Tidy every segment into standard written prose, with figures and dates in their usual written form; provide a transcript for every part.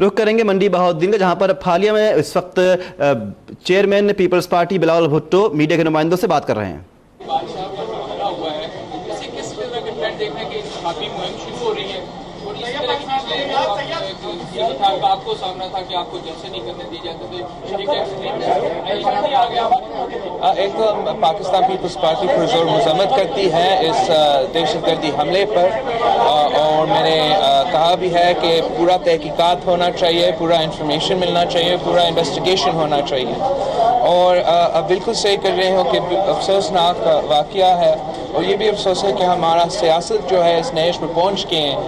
रुख करेंगे मंडी बहाउद्दीन का, जहां पर हालिया में इस वक्त चेयरमैन पीपल्स पार्टी बिलावल भुट्टो मीडिया के नुमाइंदों से बात कर रहे हैं। आपको सामना था कि आपको जलसे नहीं करने दी जाते थे, एक तो पाकिस्तान पीपल्स पार्टी पुरजोर मजम्मत करती है इस दहशतगर्दी हमले पर, और मैंने कहा भी है कि पूरा तहकीकात होना चाहिए, पूरा इंफॉर्मेशन मिलना चाहिए, पूरा इन्वेस्टिगेशन होना चाहिए। और अब बिल्कुल सही कर रहे हो कि अफसोसनाक वाक़या है, और ये भी अफसोस है कि हमारा सियासत जो है इस नहज पर पहुँच के हैं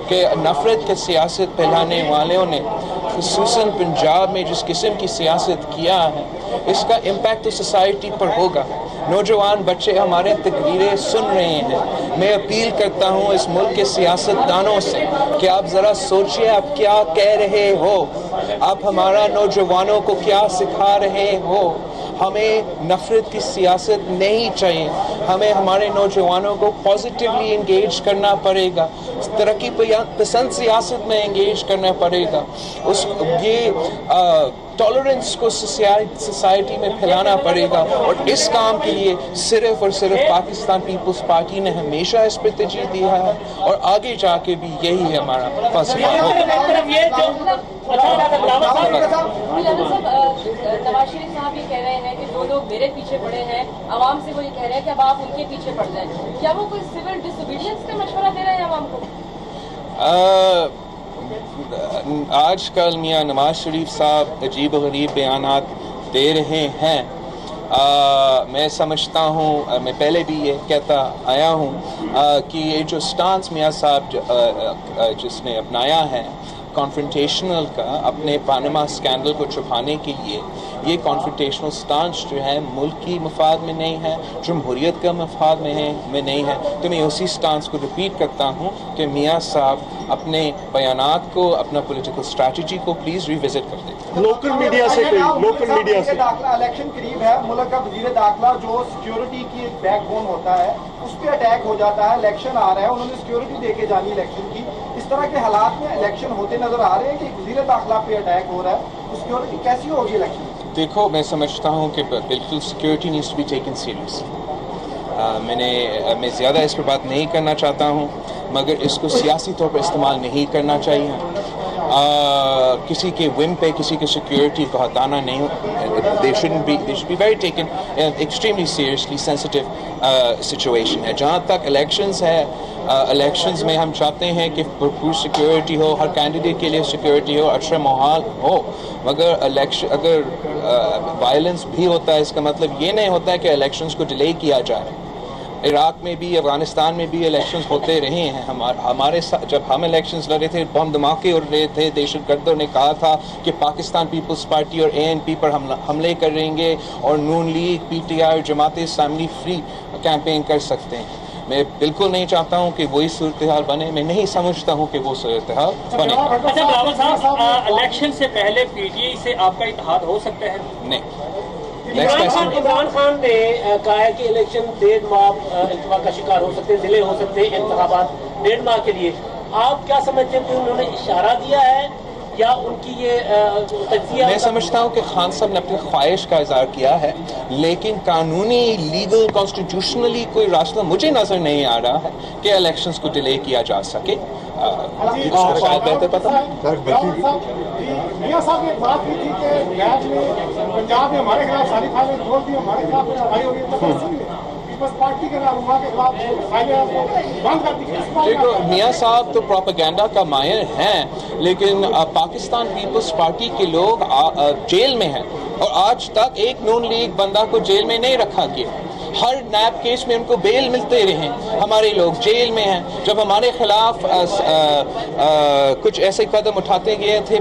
कि नफ़रत की सियासत फैलाने वालों ने ख़ुसूसन पंजाब में जिस किस्म की सियासत किया है, इसका इम्पैक्ट तो सोसाइटी पर होगा। नौजवान बच्चे हमारे तकरीरें सुन रहे हैं। मैं अपील करता हूँ इस मुल्क के सियासतदानों से कि आप ज़रा सोचिए आप क्या कह रहे हो, आप हमारा नौजवानों को क्या सिखा रहे हो। हमें नफ़रत की सियासत नहीं चाहिए, हमें हमारे नौजवानों को पॉजिटिवली इंगेज करना पड़ेगा, तरक्की पसंद सियासत में इंगेज करना पड़ेगा। ये टॉलरेंस को सोसाइटी में फैलाना पड़ेगा, और इस काम के लिए सिर्फ और सिर्फ पाकिस्तान पीपल्स पार्टी ने हमेशा इस पर तरजीह दिया है, और आगे जाके भी यही है हमारा फलसफा होगा। नवाज शरीफ साहब ये कह रहे हैं कि जो लोग मेरे पीछे पड़े हैं, आवाम से वो ये कह रहे हैं कि अब आप उनके पीछे पड़ जाएं। क्या वो कोई सिविल डिसोबीडियंस का मशवरा दे रहे हैं आवाम को? आजकल मियाँ नवाज शरीफ साहब अजीब व गरीब बयानात दे रहे हैं। मैं समझता हूँ, मैं पहले भी ये कहता आया हूँ कि ये जो स्टांस मियाँ साहब जिसने अपनाया है कॉन्फ्रंटेशनल का, अपने पानामा स्कैंडल को छुपाने के लिए, ये कॉन्फ्रंटेशनल स्टांस जो है मुल्क की मफाद में नहीं है, जमहूरियत का मफाद में नहीं है। तो मैं उसी स्टांस को रिपीट करता हूँ कि मियाँ साहब अपने बयानात को, अपना पॉलिटिकल स्ट्रैटेजी को प्लीज़ रिविजिट कर दें। लोकल मीडिया से दाखिला इलेक्शन करीब है, मुल्क का वजीर दाखिला जो सिक्योरिटी की एक बैकबोन होता है उस पर अटैक हो जाता है। इलेक्शन आ रहा है, उन्होंने सिक्योरिटी दे के जानी इलेक्शन की। इस तरह के हालात में इलेक्शन होते नजर आ रहे हैं कि वजीर दाखिला पे अटैक हो रहा है, सिक्योरिटी कैसी होगी इलेक्शन? देखो, मैं समझता हूँ कि बिल्कुल security needs to be taken seriously. मैं ज़्यादा इस पर बात नहीं करना चाहता हूँ, मगर इसको सियासी तौर पर इस्तेमाल नहीं करना चाहिए। किसी के विम पे किसी की सिक्योरिटी को हटाना नहीं, they should be very taken extremely seriously, sensitive situation है। जहाँ तक इलेक्शंस है, इलेक्शंस में हम चाहते हैं कि भरपूर सिक्योरिटी हो, हर कैंडिडेट के लिए सिक्योरिटी हो, अच्छा माहौल हो, मगर अगर वायलेंस भी होता है, इसका मतलब ये नहीं होता है कि इलेक्शंस को डिले किया जाए। इराक में भी, अफगानिस्तान में भी इलेक्शंस होते रहे हैं। हमारे साथ जब हम इलेक्शंस लड़े थे, बम धमाके उड़ रहे थे, दहशतगर्दों ने कहा था कि पाकिस्तान पीपल्स पार्टी और ANP पर हमले करेंगे, और नून लीग, PTI और जमात इस्लामी फ्री कैंपेन कर सकते हैं। मैं बिल्कुल नहीं चाहता हूँ कि वही सूरत हाल बने, मैं नहीं समझता हूँ कि वो सूरत हाल बने। अच्छा बिलावल साहब, इलेक्शन से पहले PTI से आपका इत्तेहाद हो सकता है? नहीं। इमरान खान ने कहा है कि इलेक्शन 1.5 माह इल्तवा का शिकार हो सकते हैं, डिले हो सकते हैं इंतखाबात 1.5 माह के लिए। आप क्या समझते हैं कि उन्होंने इशारा दिया है या उनकी ये तज्जिया? मैं समझता हूँ कि खान साहब ने अपनी ख्वाहिश का इजहार किया है, लेकिन कानूनी, लीगल, कॉन्स्टिट्यूशनली कोई रास्ता मुझे नजर नहीं आ रहा है कि इलेक्शंस को डिले किया जा सके। शायद बेहतर पता मियां साहब ने बात की थी कि मैच में पंजाब में हमारे खिलाफ सारी फाइलें खोल दी, हमारे खिलाफ लड़ाई हो गई, पीपल्स पार्टी के नाम के खिलाफ फाइलें बंद कर दी। देखो, मियां साहब तो प्रोपेगेंडा का माहिर हैं, लेकिन पाकिस्तान पीपल्स पार्टी के लोग जेल में हैं, और आज तक एक नून लीग बंदा को जेल में नहीं रखा गया। हर नैब केस में उनको बेल मिलते रहे। हमारे लोग जेल में हैं। जब हमारे खिलाफ कुछ ऐसे कदम उठाते गए थे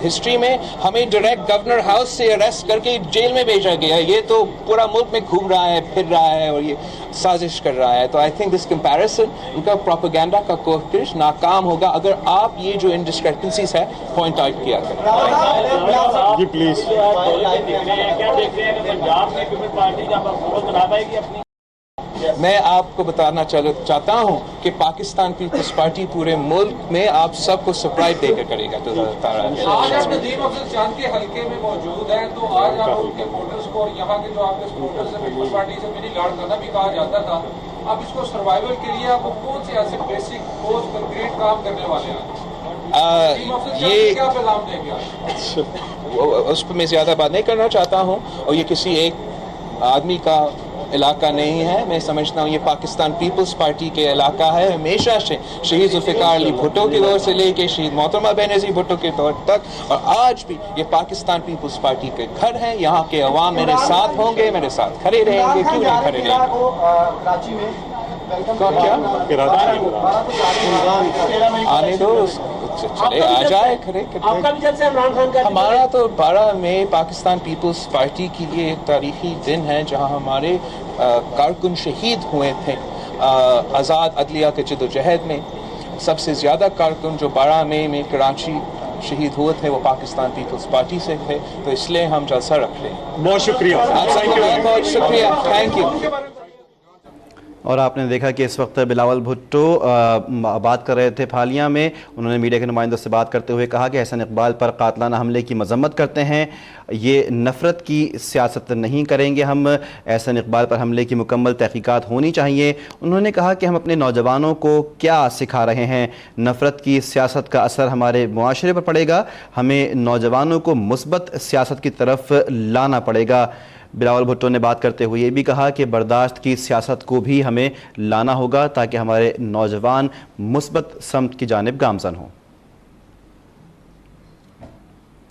हिस्ट्री में, हमें डायरेक्ट गवर्नर हाउस से अरेस्ट करके जेल में भेजा गया। ये तो पूरा मुल्क में घूम रहा है, फिर रहा है, और ये साजिश कर रहा है। तो आई थिंक दिस कंपैरिजन, उनका प्रोपेगेंडा का कोशिश नाकाम होगा अगर आप ये जो इनडिस्क्रेपेंसीज है पॉइंट आउट किया करें। जी प्लीज। क्या देख रहे हैं कि पंजाब में पीपल्स पार्टी का अपनी मैं आपको बताना चाहता हूँ कि पाकिस्तान पीपल्स पार्टी पूरे मुल्क में आप सबको सरप्राइज देकर करेगा। तो आज आप नदीम अफजल चांद के हलके में मौजूद हैं, तो आज आप उनके वोटर्स को और यहाँ के जो आपके सपोर्टर्स हैं पीपल्स पार्टी से मिनी लॉर्ड करना भी कहा जाता था, अब इसको सर्वाइवल के लिए आप कौन से ऐसे बेसिक ठोस कंक्रीट काम करने वाले हैं? नदीम अफजल चांद ये क्या पैगाम देंगे? उस पर मैं ज़्यादा बात नहीं करना चाहता हूँ, और ये किसी एक आदमी का इलाका नहीं है। मैं समझता हूँ ये पाकिस्तान पीपल्स पार्टी के इलाका है। हमेशा से शहीद जुल्फ़िकार अली भुट्टो के दौर से लेके शहीद मोहतरमा बेनज़ीर भुट्टो के दौर तक और आज भी ये पाकिस्तान पीपल्स पार्टी के घर हैं। यहाँ के अवाम मेरे साथ होंगे, मेरे साथ खड़े रहेंगे, क्यों नहीं खड़े रहेंगे? कराची में आने दो, चले आ जाए खड़े। आपका भी जलसा इमरान खान का? हमारा तो 12 मई पाकिस्तान पीपल्स पार्टी के लिए एक तारीखी दिन है जहां हमारे कारकुन शहीद हुए थे आज़ाद अदलिया के जद्दोजहद में। सबसे ज़्यादा कारकुन जो 12 मई में कराची शहीद हुए थे वो पाकिस्तान पीपल्स पार्टी से थे, तो इसलिए हम जलसा रख रहे हैं। बहुत शुक्रिया, आप सबको बहुत बहुत शुक्रिया, थैंक यू। और आपने देखा कि इस वक्त बिलावल भुट्टो बात कर रहे थे फालिया में। उन्होंने मीडिया के नुमाइंदों से बात करते हुए कहा कि एहसन इकबाल पर कातलाना हमले की मजम्मत करते हैं, ये नफ़रत की सियासत नहीं करेंगे हम। एहसन इकबाल पर हमले की मुकम्मल तहकीकात होनी चाहिए। उन्होंने कहा कि हम अपने नौजवानों को क्या सिखा रहे हैं, नफ़रत की सियासत का असर हमारे मुआशरे पर पड़ेगा, हमें नौजवानों को मुस्बत सियासत की तरफ लाना पड़ेगा। बिलावल भुट्टो ने बात करते हुए ये भी कहा कि बर्दाश्त की सियासत को भी हमें लाना होगा ताकि हमारे नौजवान मुस्बत समत की जानिब गामज़न हों।